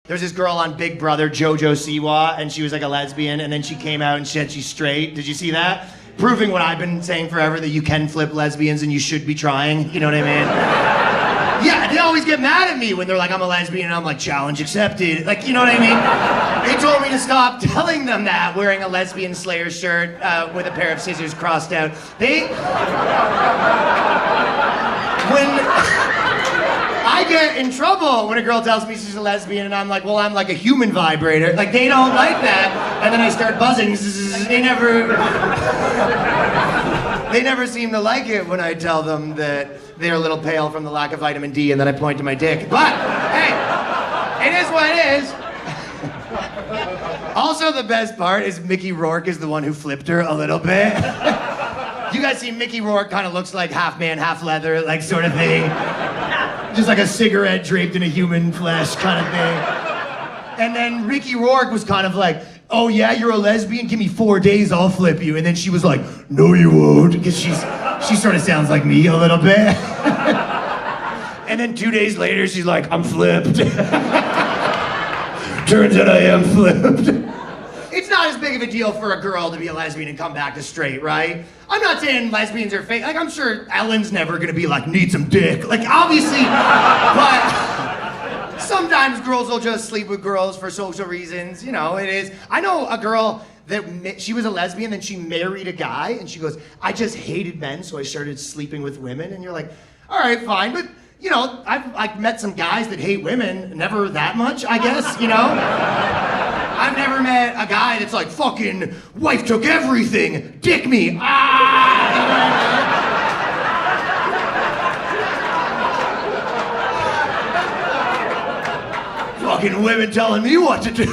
There's this girl on Big Brother, JoJo Siwa, and she was like a lesbian, and then she came out and said she's straight. Did you see that? Proving what I've been saying forever, that you can flip lesbians and you should be trying. You know what I mean? Yeah, they always get mad at me when they're like, I'm a lesbian, and I'm like, challenge accepted. Like, you know what I mean? They told me to stop telling them that, wearing a lesbian Slayer shirt with a pair of scissors crossed out. I get in trouble when a girl tells me she's a lesbian and I'm like, well, I'm like a human vibrator. Like, they don't like that. And then I start buzzing. They never seem to like it when I tell them that they're a little pale from the lack of vitamin D and then I point to my dick. But, hey, it is what it is. Also, the best part is Mickey Rourke is the one who flipped her a little bit. You guys see Mickey Rourke kind of looks like half man, half leather, like sort of thing. Just like a cigarette draped in a human flesh kind of thing. And then Mickey Rourke was kind of like, oh yeah, you're a lesbian? Give me 4 days, I'll flip you. And then she was like, no you won't, because she sort of sounds like me a little bit. And then 2 days later, she's like, I'm flipped. Turns out I am flipped. It's not as big of a deal for a girl to be a lesbian and come back to straight, right? I'm not saying lesbians are fake. Like, I'm sure Ellen's never gonna be like, need some dick. Like, obviously, but sometimes girls will just sleep with girls for social reasons. You know, it is. I know a girl that she was a lesbian, then she married a guy, and she goes, I just hated men, so I started sleeping with women. And you're like, all right, fine, but you know, I've met some guys that hate women, never that much, I guess, you know? I've never met a guy that's like, fucking, wife took everything, dick me, Fucking women telling me what to do.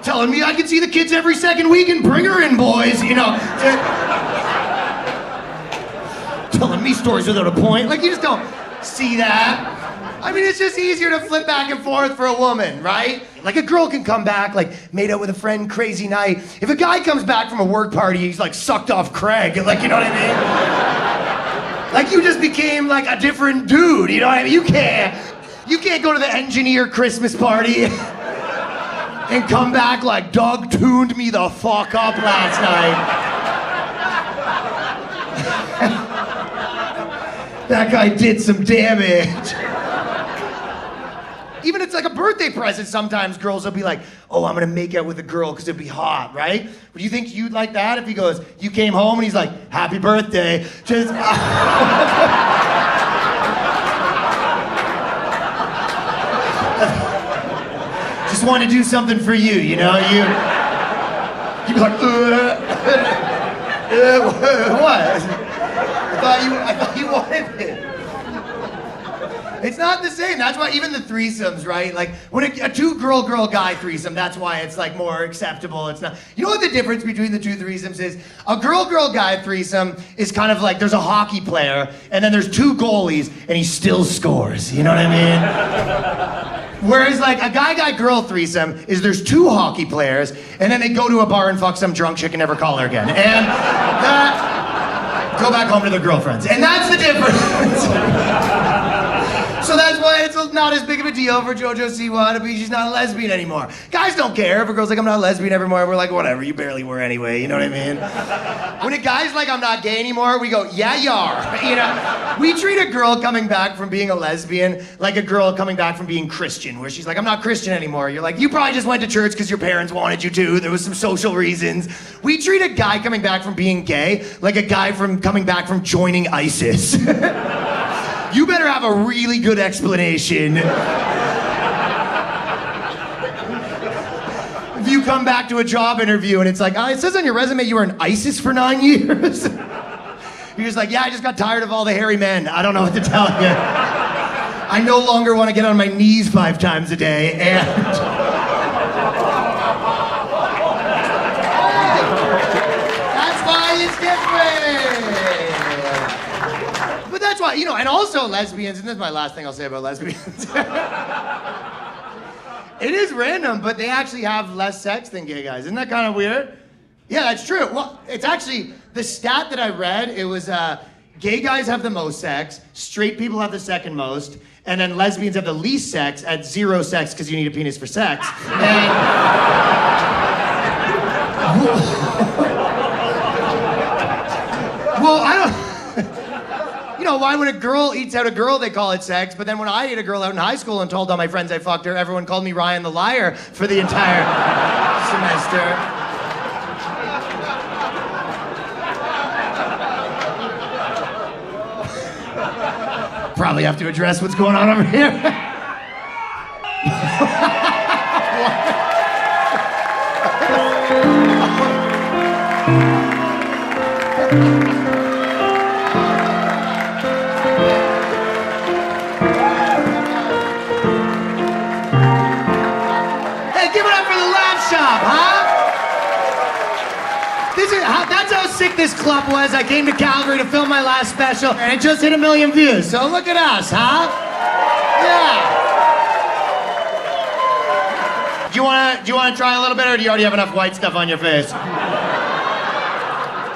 Telling me I can see the kids every second week and bring her in, boys, you know? Telling me stories without a point. Like, you just don't see that. I mean, it's just easier to flip back and forth for a woman, right? Like, a girl can come back, like, made out with a friend, crazy night. If a guy comes back from a work party, he's like sucked off Craig, like, you know what I mean? Like, you just became like a different dude, you know what I mean? You can't go to the engineer Christmas party and come back like, Doug tuned me the fuck up last night. That guy did some damage. Even it's like a birthday present, sometimes girls will be like, oh, I'm gonna make out with a girl because it'd be hot, right? Would you think you'd like that if he goes, you came home and he's like, happy birthday, just... Just want to do something for you, you know? You'd be like, what? I thought you wanted it. It's not the same. That's why even the threesomes, right? Like, when a two girl guy threesome, that's why it's like more acceptable. It's not. You know what the difference between the two threesomes is? A girl guy threesome is kind of like there's a hockey player and then there's two goalies and he still scores. You know what I mean? Whereas like a guy girl threesome is there's two hockey players and then they go to a bar and fuck some drunk chick and never call her again. And go back home to their girlfriends. And that's the difference. So that's why it's not as big of a deal for JoJo Siwa to be she's not a lesbian anymore. Guys don't care if a girl's like, I'm not a lesbian anymore. We're like, whatever, you barely were anyway, you know what I mean? When a guy's like, I'm not gay anymore, we go, yeah, you are. You know, we treat a girl coming back from being a lesbian like a girl coming back from being Christian, where she's like, I'm not Christian anymore. You're like, you probably just went to church because your parents wanted you to. There was some social reasons. We treat a guy coming back from being gay like a guy from coming back from joining ISIS. You better have a really good explanation. If you come back to a job interview and it's like, it says on your resume you were in ISIS for 9 years. You're just like, yeah, I just got tired of all the hairy men. I don't know what to tell you. I no longer want to get on my knees 5 times a day, and... That's why it's different. But that's why, you know, and also lesbians, and this is my last thing I'll say about lesbians. It is random, but they actually have less sex than gay guys. Isn't that kind of weird? Yeah, that's true. Well, it's actually, the stat that I read, it was gay guys have the most sex, straight people have the second most, and then lesbians have the least sex at 0 sex because you need a penis for sex. And well, I don't. You know, why when a girl eats out a girl, they call it sex, but then when I ate a girl out in high school and told all my friends I fucked her, everyone called me Ryan the Liar for the entire semester. Probably have to address what's going on over here. Hey, give it up for the Laugh Shop, huh? That's how sick this club was. I came to Calgary to film my last special, and it just hit 1 million views. So look at us, huh? Yeah. Do you wanna try a little bit, or do you already have enough white stuff on your face?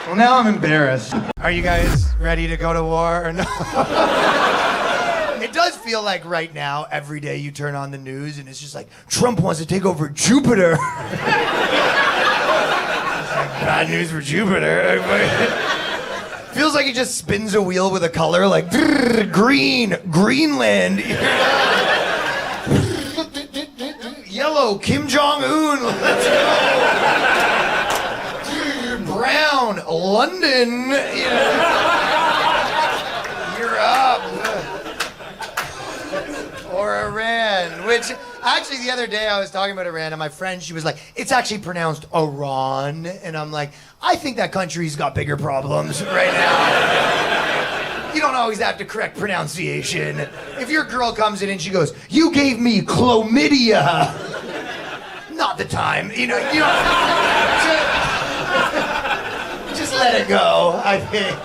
Well, now I'm embarrassed. Are you guys ready to go to war or no? It does feel like right now, every day you turn on the news and it's just like, Trump wants to take over Jupiter. Bad news for Jupiter. Feels like he just spins a wheel with a color like green, Greenland. Yellow, Kim Jong-un. Let's go. Brown, London. You're up. Or Iran, which actually the other day I was talking about Iran and my friend, she was like, it's actually pronounced Iran. And I'm like, I think that country's got bigger problems right now. You don't always have to correct pronunciation. If your girl comes in and she goes, you gave me chlamydia. Not the time, you know just let it go, I think.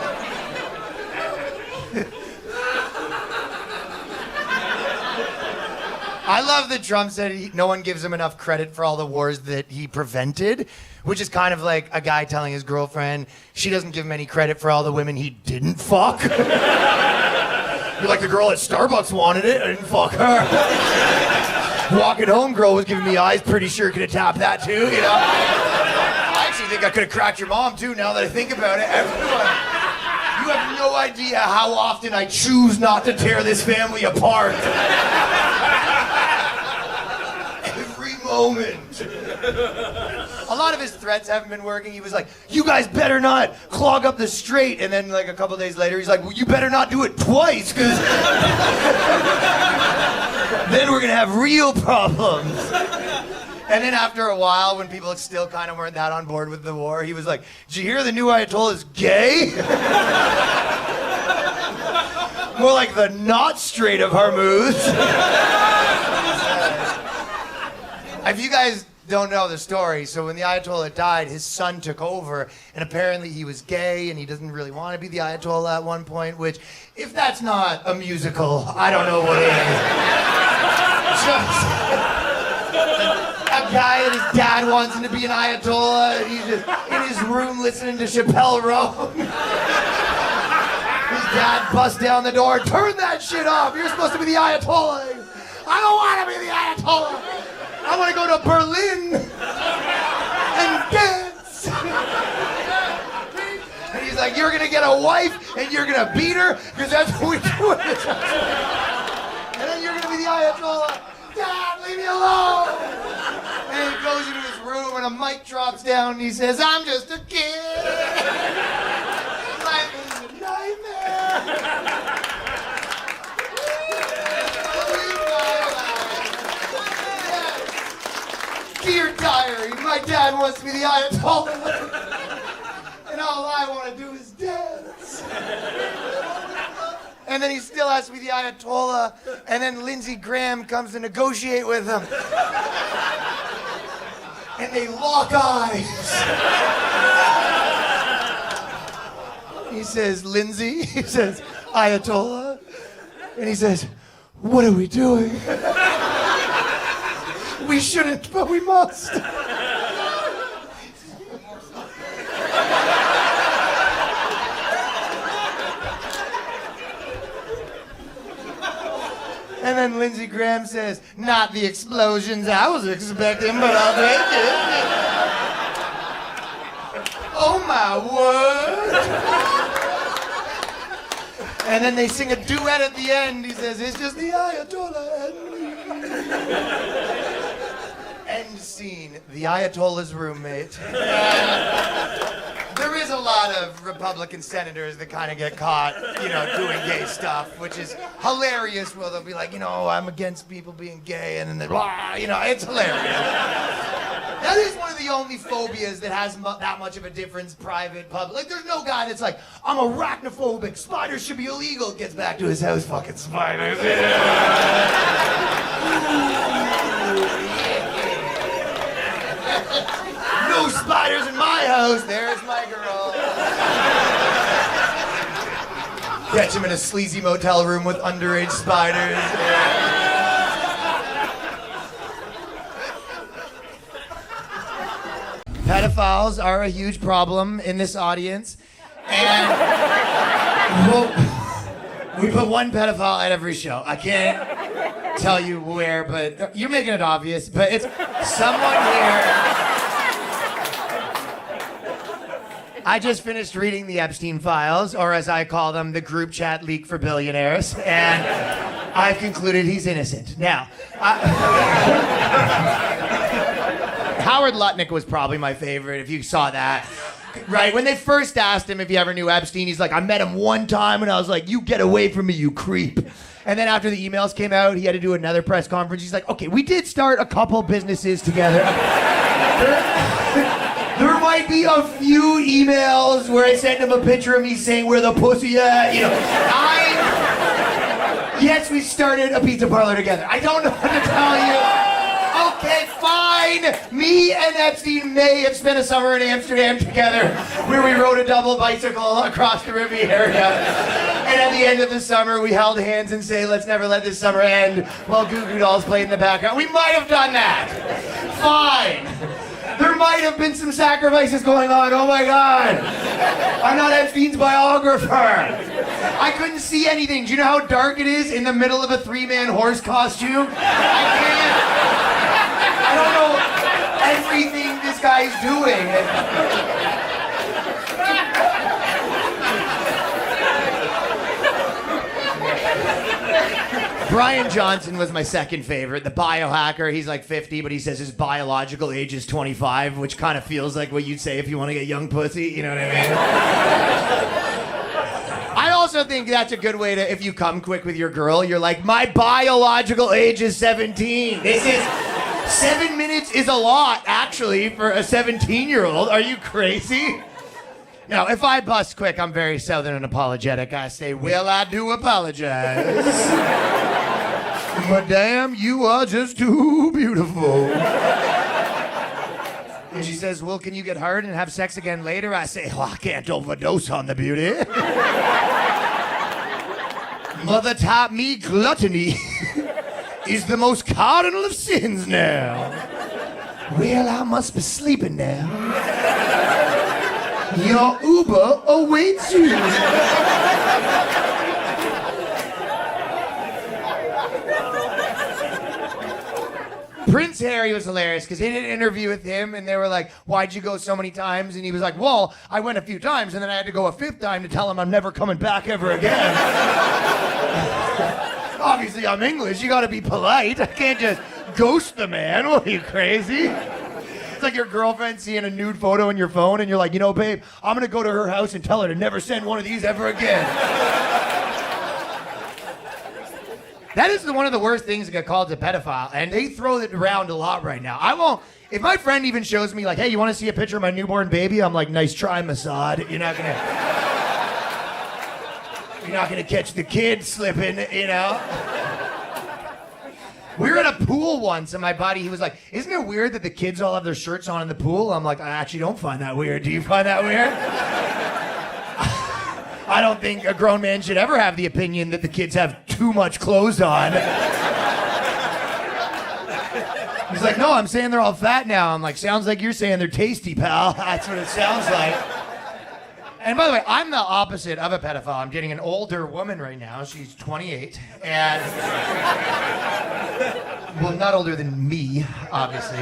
I love that Trump said no one gives him enough credit for all the wars that he prevented, which is kind of like a guy telling his girlfriend she doesn't give him any credit for all the women he didn't fuck. You're like, the girl at Starbucks wanted it, I didn't fuck her. Walking home girl was giving me eyes, pretty sure could have tapped that too, you know? I actually think I could have cracked your mom too, now that I think about it. Everyone, you have no idea how often I choose not to tear this family apart. Moment. A lot of his threats haven't been working. He was like, you guys better not clog up the strait. And then like a couple days later, he's like, well, you better not do it twice, because then we're going to have real problems. And then after a while, when people still kind of weren't that on board with the war, he was like, did you hear the new Ayatollah is gay? More like the not Strait of Hormuz. If you guys don't know the story, so when the Ayatollah died, his son took over, and apparently he was gay, and he doesn't really want to be the Ayatollah at one point, which, if that's not a musical, I don't know what is. Just a guy that his dad wants him to be an Ayatollah, and he's just in his room listening to Chappelle Roan. His dad busts down the door, turn that shit off, you're supposed to be the Ayatollah. I don't want to be the Ayatollah. I want to go to Berlin and dance. And he's like, you're going to get a wife and you're going to beat her because that's what we do in this house. And then you're going to be the Ayatollah. Dad, leave me alone. And he goes into his room and a mic drops down and he says, I'm just a kid. Life is a nightmare. Dear diary, my dad wants to be the Ayatollah, and all I want to do is dance. And then he still has to be the Ayatollah, and then Lindsey Graham comes to negotiate with him. And they lock eyes. He says, Lindsey, he says, Ayatollah, and he says, what are we doing? We shouldn't, but we must. then Lindsey Graham says, not the explosions I was expecting, but I'll take it. Oh my word. And then they sing a duet at the end. He says, it's just the Ayatollah and me. End scene. The Ayatollah's roommate. There is a lot of Republican senators that kind of get caught, doing gay stuff, which is hilarious. Well, they'll be like, I'm against people being gay, and then they blah, it's hilarious. That is one of the only phobias that has that much of a difference, private, public. Like, there's no guy that's like, I'm arachnophobic, spiders should be illegal. Gets back to his house, fucking spiders. No spiders in my house. There's my girl. Catch him in a sleazy motel room with underage spiders. Pedophiles are a huge problem in this audience, and we put one pedophile at every show. I can't tell you where, but you're making it obvious, but it's someone here. I just finished reading the Epstein files, or as I call them, the group chat leak for billionaires, and I've concluded he's innocent. Now, Howard Lutnick was probably my favorite, if you saw that. Right, when they first asked him if he ever knew Epstein, he's like, I met him one time, and I was like, you get away from me, you creep. And then after the emails came out, he had to do another press conference. He's like, okay, we did start a couple businesses together. There might be a few emails where I sent him a picture of me saying, where the pussy at? Yes, we started a pizza parlor together. I don't know what to tell you. Okay, fine. Me and Epstein may have spent a summer in Amsterdam together where we rode a double bicycle across the Riviera. And at the end of the summer, we held hands and say, let's never let this summer end, while Goo Goo Dolls played in the background. We might have done that. Fine. There might have been some sacrifices going on. Oh my God. I'm not Epstein's biographer. I couldn't see anything. Do you know how dark it is in the middle of a 3-man horse costume? I can't. I don't know everything this guy's doing. Brian Johnson was my second favorite, the biohacker. He's like 50, but he says his biological age is 25, which kind of feels like what you'd say if you want to get young pussy, you know what I mean? I also think that's a good way to, if you come quick with your girl, you're like, my biological age is 17. This is, 7 minutes is a lot, actually, for a 17-year-old. Are you crazy? Now, if I bust quick, I'm very southern and apologetic. I say, well, I do apologize. Madame, you are just too beautiful. And she says, well, can you get hard and have sex again later? I say, oh, I can't overdose on the beauty. Mother taught me gluttony is the most cardinal of sins now. Well, I must be sleeping now. Your Uber awaits you. Prince Harry was hilarious because he did an interview with him and they were like, why'd you go so many times? And he was like, well, I went a few times and then I had to go a 5th time to tell him I'm never coming back ever again. Obviously, I'm English. You gotta be polite. I can't just ghost the man. What, are you crazy? It's like your girlfriend seeing a nude photo on your phone and you're like, babe, I'm gonna go to her house and tell her to never send one of these ever again. That is one of the worst things to get called a pedophile, and they throw it around a lot right now. I won't, if my friend even shows me like, hey, you wanna see a picture of my newborn baby? I'm like, nice try, Mossad. You're not gonna catch the kid slipping, We were at a pool once, and my buddy, he was like, isn't it weird that the kids all have their shirts on in the pool? I'm like, I actually don't find that weird. Do you find that weird? I don't think a grown man should ever have the opinion that the kids have too much clothes on. He's like, no, I'm saying they're all fat now. I'm like, sounds like you're saying they're tasty, pal. That's what it sounds like. And by the way, I'm the opposite of a pedophile. I'm dating an older woman right now. She's 28. And. Well, not older than me, obviously.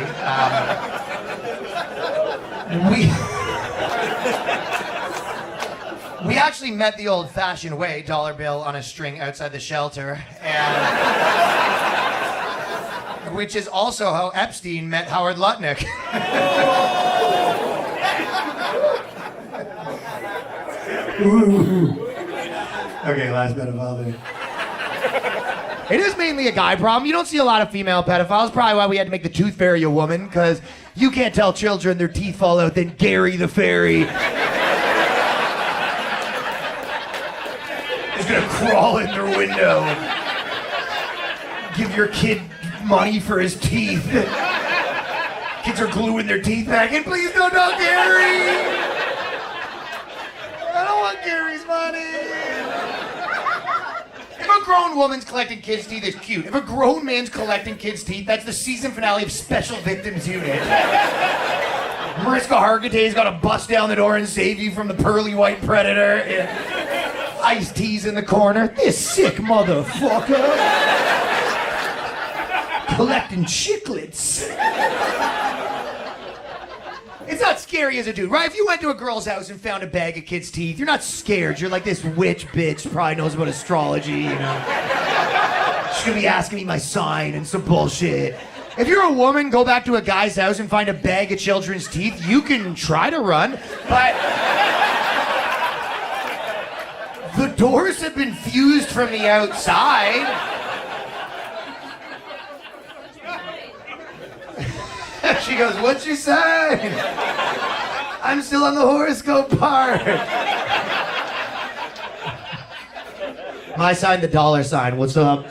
We actually met the old-fashioned way, dollar bill on a string outside the shelter, and which is also how Epstein met Howard Lutnick. Okay, last pedophile thing. It is mainly a guy problem. You don't see a lot of female pedophiles. Probably why we had to make the tooth fairy a woman, because you can't tell children their teeth fall out, then Gary the fairy is gonna crawl in their window. Give your kid money for his teeth. Kids are gluing their teeth back in. Please don't tell Gary. I don't want Gary's money. If a grown woman's collecting kids' teeth, it's cute. If a grown man's collecting kids' teeth, that's the season finale of Special Victims Unit. Mariska Hargitay's gotta bust down the door and save you from the pearly white predator. And Ice-T's in the corner. This sick motherfucker. Collecting chiclets. It's not scary as a dude, right? If you went to a girl's house and found a bag of kids' teeth, you're not scared. You're like, this witch bitch probably knows about astrology, you know? She's gonna be asking me my sign and some bullshit. If you're a woman, go back to a guy's house and find a bag of children's teeth, you can try to run, but the doors have been fused from the outside. She goes, what'd you say? I'm still on the horoscope part. My sign, the dollar sign. What's up?